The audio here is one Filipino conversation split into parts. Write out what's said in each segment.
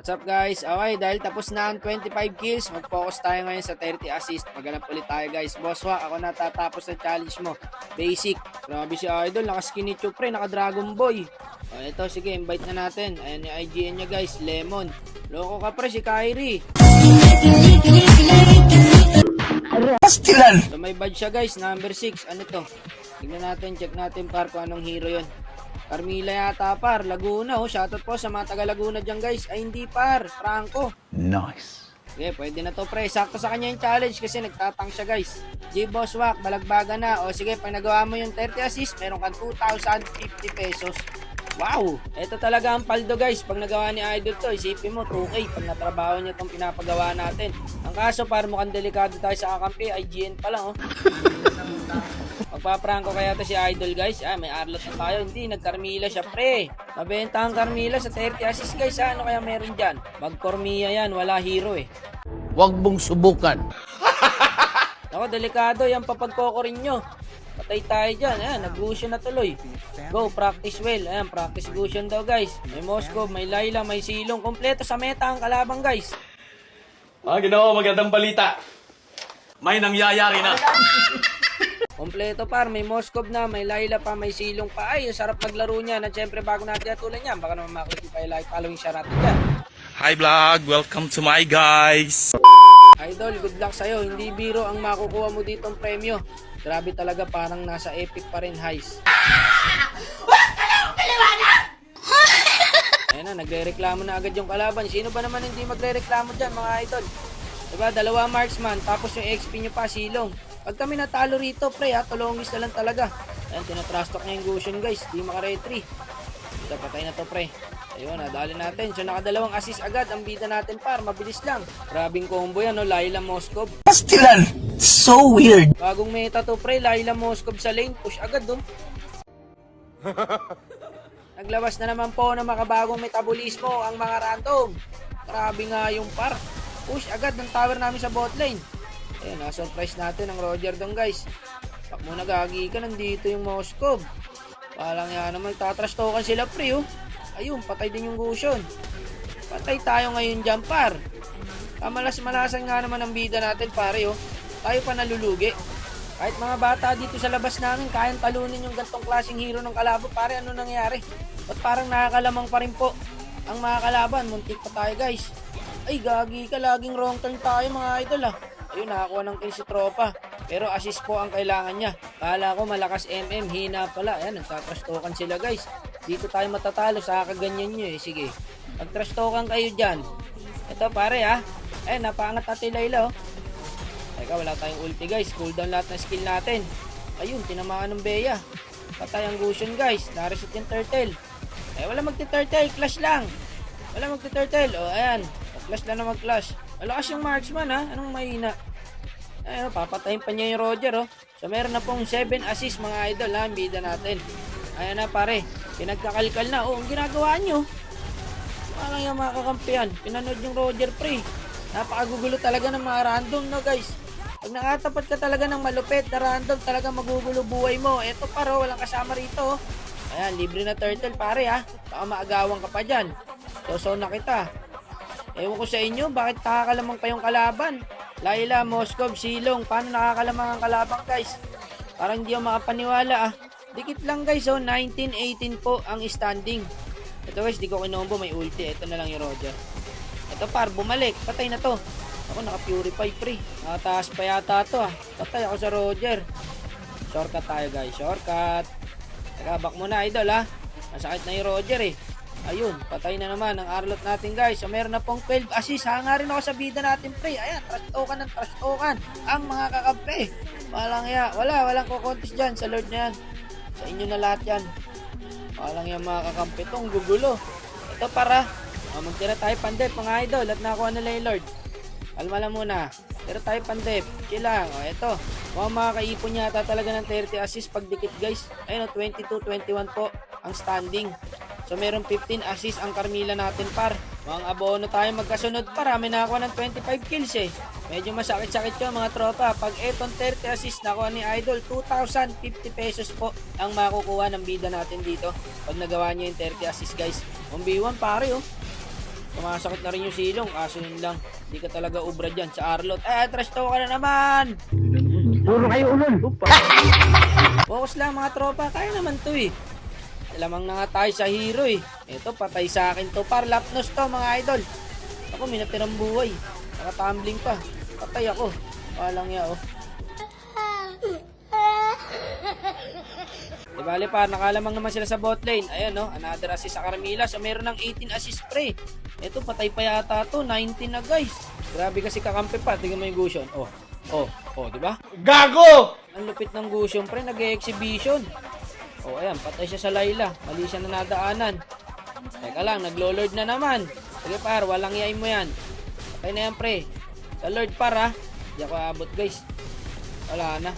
What's up guys? Okay, dahil tapos na ang 25 kills, mag-focus tayo ngayon sa 30 assist. Maghanap ulit tayo guys. Boss Wak, ako natatapos na challenge mo. Basic. Grabe si Idol, naka-skinny pre, naka-Dragon Boy. O ito, sige, invite na natin. Ayan yung IGN niya guys, Lemon. Loko ka pre, si Kyrie. Pastilan! So may badge siya guys, number 6. Ano to? Tignan natin, check natin par kung anong hero yon. Carmilla yata par, Laguna oh. Shoutout po sa mga taga Laguna dyan guys. Ay hindi par, Franco. Nice. Okay, pwede na to pre. Sakto sa kanya yung challenge kasi nagtatang siya guys. Boss Wak, balagbaga na. O sige, pag nagawa mo yung 30 assist, meron kang 2,050 pesos. Wow! Ito talaga ang paldo guys. Pag nagawa ni Idol to, isipin mo 2K pag natrabaho niya itong pinapagawa natin. Ang kaso, para mukhang delikado tayo sa kakampi, IGN pa lang oh. Magpaprangko kaya to si Idol guys. May arlot na tayo. Hindi, nag-Carmilla siya pre. Mabenta ang Carmilla sa 30 assist guys. Ano kaya meron dyan? Mag-Cormilla yan, wala hero eh. Huwag mong subukan. Ako, delikado yan papagkokorin nyo. Patay tayo dyan. Ayan, nag-Gusion na tuloy. Go, practice well. Ayan, practice Gusion daw guys. May Moskov, may Layla, may Silong. Kompleto sa meta ang kalabang guys. Ginoo, magandang balita. May nangyayari na. Kompleto par, may Moskov na, may Layla pa, may Silong pa. Ay, ang sarap maglaro niya. Na syempre bago natin atulan niyan, baka naman makikita tayo like, following siya natin dyan. Hi vlog, welcome to my guys. Idol, good luck sa'yo. Hindi biro ang makukuha mo ditong premyo. Grabe talaga, parang nasa epic pa rin highs. Ayan na, nagre-reklamo na agad yung kalaban. Sino ba naman hindi magre-reklamo dyan mga idol? Diba, 2 marksman, tapos yung XP nyo pa, Silong. Pag kami natalo rito, pre ha, tulongis na lang talaga. Ayan, tinatrastock niya yung Gusion guys. Di makaretry. Ito, patay na to pre. Ayun, nadali natin. So, nakadalawang assist agad. Ang bida natin par, mabilis lang. Grabing combo yan, no? Layla Moskov. Pastilan! So weird. Bagong meta to pre, Layla Moskov sa lane. Push agad doon. Naglabas na naman po ng makabagong metabolismo ang mga random. Grabe nga yung par. Push agad ng tower namin sa bot lane. Ayun, na-surprise natin ang Roger doon guys. Pak muna gagi ka, nandito yung Moskov. Palang yan naman, tatrash token sila pre oh. Ayun, patay din yung Gusion. Patay tayo ngayon dyan par. Kamalas-malasan nga naman ang bida natin pare oh. Tayo pa nalulugi. Kahit mga bata dito sa labas namin, kayang talunin yung gantong klaseng hero ng kalabo pare, ano nangyari? Ba't parang nakakalamang pa rin po ang mga kalaban? Muntik pa tayo guys. Ay gagi ka, laging wrong turn tayo mga idol ah. Ayun, nakakuha ng kill si tropa. Pero assist po ang kailangan niya. Kala ko malakas MM, hina pala. Ayan, nagtatrash token sila guys. Dito tayo matatalo sa kaganyan nyo eh. Sige, mag-trash token kayo dyan. Ito pare ah. Ayun, napaangat natin Layla oh. Teka, wala tayong ulti guys. Cooldown lahat ng skill natin. Ayun, tinamaan ng Bea. Patay ang Gusion guys. Nareset yung turtle. Wala magti-turtle, clash lang. Wala magti-turtle. O, ayan. Clash lang na mag-clash. Malakas yung marksman ha. Anong mahina? Ayun, papatayin pa niya yung Roger oh. So meron na pong 7 assist mga idol ha. Bida natin. Ayan na pare. Pinagkakalkal na. Oh, ang ginagawa nyo. Parang yung mga kakampihan. Pinanood yung Roger pre. Napakagugulo talaga ng mga random no guys. Pag nakatapat ka talaga ng malupit na random, talaga magugulo buhay mo. Eto paro, walang kasama rito oh. Ayan, libre na turtle pare ha. Baka maagawan ka pa dyan. So na kita. Ewan ko sa inyo, bakit nakakalamang pa yung kalaban? Layla, Moskov, Silong, paano nakakalamang ang kalabang guys? Parang hindi ako makapaniwala ah. Dikit lang guys oh, 19-18 po ang standing. Ito guys, di ko kinombo, may ulti. Ito na lang yung Roger. Ito par, bumalik, patay na to. Ako naka-purify pre. Nakataas pa yata to ah. Patay ako sa Roger. Shortcut tayo guys, shortcut. Teka, back muna idol ah. Masakit na yung Roger eh. Ayun, patay na naman ang arlot natin guys. So meron na pong 12 assist. Hanga rin ako sa bida natin pre. Ayan, trash token ng trash token ang mga kakampi. Walang ya, walang kukontis dyan sa Lord na yan. Sa inyo na lahat yan. Walang yan mga kakampi. Itong gugulo. Ito para magtira tayo pandep mga idol. At nakuha nila yung Lord. Kalma lang muna. Tira tayo pandep. Chill lang. O ito, mga kaipon yata talaga ng 30 assist pag dikit guys. Ayun o, 22-21 po ang standing. So meron 15 assist ang Carmilla natin par. Mga abono tayo magkasunod par. May nakakuha ng 25 kills eh. Medyo masakit-sakit yun mga tropa. Pag etong 30 assist nakuha ni Idol, 2,050 pesos po ang makukuha ng bida natin dito. Pag nagawa niya yung 30 assist guys. 1v1 pare oh. Sumasakit na rin yung silong. Kaso yun lang, hindi ka talaga ubra dyan sa Arlot. Trash talk ka na naman! Puro kayo ulol. Focus lang mga tropa, kaya naman to eh. Lamang na nga tayo sa hero eh. Ito, patay sa akin to. Lapnos to mga idol. Ako, may natirang buhay. Nakatumbling pa. Patay ako. Walang ya oh. Di bale pa, nakalamang naman sila sa bot lane. Ayan no, another assist sa Carmilla. So meron ng 18 assist pre. Ito, patay pa yata to. 19 na guys. Grabe kasi kakampi pa. Tingnan mo yung Gusion. Di ba? Gago! Ang lupit ng Gusion pre, nag-exhibition. Ayan, patay siya sa Layla. Mali siya na nadaanan. Teka lang, naglo-lord na naman. Sige par, walang yain mo yan. Patay na yan pre. Sa Lord par ha. Di ako abot guys. Wala na.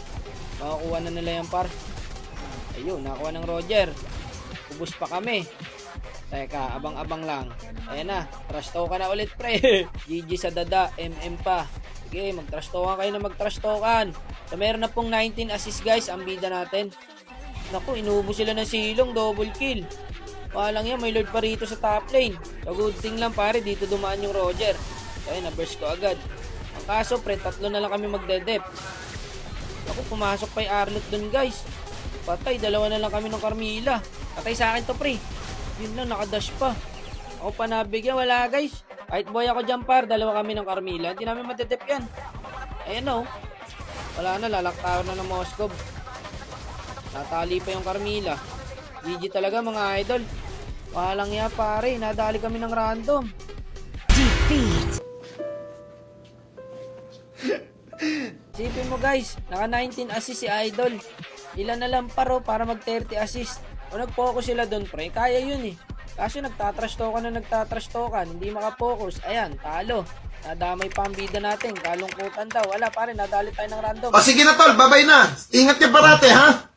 Makakuha na nila yan par. Ayun, nakakuha ng Roger. Ubus pa kami. Teka, abang-abang lang. Ayan na, trash talk ka na ulit pre. GG sa dada, MM pa. Sige, mag-trash talkan kayo na mag-trash talkan. So meron na pong 19 assist guys, ang bida natin. Naku, inuubos sila ng silong, double kill. Walang yan, may Lord pa rito sa top lane. So good thing lang pare, dito dumaan yung Roger. So ayun, na-burst ko agad. Ang kaso pre, 3 na lang kami magdedep. Ako, pumasok pa yung Arlot dun guys. Patay, 2 na lang kami ng Carmilla. Patay sa akin to pre. Yun lang, nakadash pa. Ako pa nabigyan, wala guys. Kahit boy ako dyan par, 2 kami ng Carmilla. Hindi namin madedep yan. Ayan o. Wala na, lalaktaw na ng Moskov. Natali pa yung Carmilla. GG talaga mga idol. Walang ya pare, nadali kami ng random. Sipin mo guys, naka 19 assist si idol. Ilan na lang paro para mag 30 assist. Kung nag-focus sila doon pre, kaya yun eh. Kaso nagtatrash token, hindi makapokus. Ayan, talo. Nadamay pa ang bida natin, kalungkutan daw. Wala pare, nadali tayo ng random. O sige na tol, babay na. Ingat ka parate ha.